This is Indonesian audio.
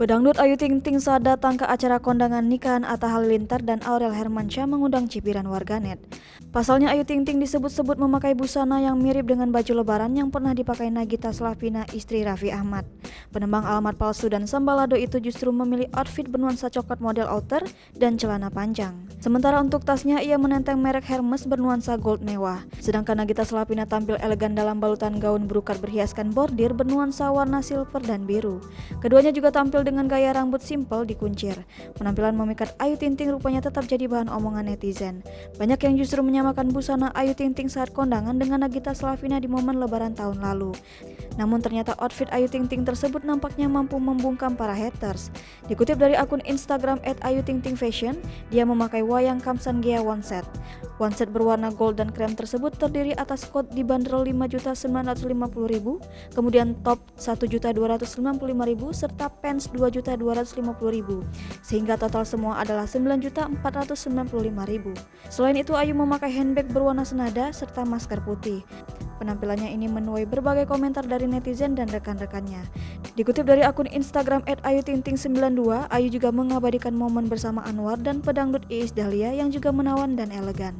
Pedangdut Ayu Ting Ting saat datang ke acara kondangan nikahan Atta Halilintar dan Aurel Hermansyah mengundang cibiran warganet. Pasalnya Ayu Ting Ting disebut-sebut memakai busana yang mirip dengan baju lebaran yang pernah dipakai Nagita Slavina, istri Raffi Ahmad. Penembang alamat palsu dan sambalado itu justru memilih outfit bernuansa coklat model outer dan celana panjang. Sementara untuk tasnya ia menenteng merek Hermes bernuansa gold mewah. Sedangkan Nagita Slavina tampil elegan dalam balutan gaun brokat berhiaskan bordir bernuansa warna silver dan biru. Keduanya juga tampil dengan gaya rambut simpel dikuncir. Penampilan memikat Ayu Ting Ting rupanya tetap jadi bahan omongan netizen. Banyak yang justru menyamakan busana Ayu Ting Ting saat kondangan dengan Nagita Slavina di momen lebaran tahun lalu. Namun ternyata outfit Ayu Ting Ting tersebut nampaknya mampu membungkam para haters. Dikutip dari akun Instagram @ayutingtingfashion, dia memakai wayang Kamsan Gea one set. One set berwarna gold dan krem tersebut terdiri atas coat dibanderol 5.950.000, kemudian top 1.295.000 serta pants 2.250.000, sehingga total semua adalah 9.495.000. Selain itu Ayu memakai handbag berwarna senada serta masker putih. Penampilannya ini menuai berbagai komentar dari netizen dan rekan-rekannya. Dikutip dari akun Instagram @ayutingting92, Ayu juga mengabadikan momen bersama Anwar dan pedangdut Iis Dahlia yang juga menawan dan elegan.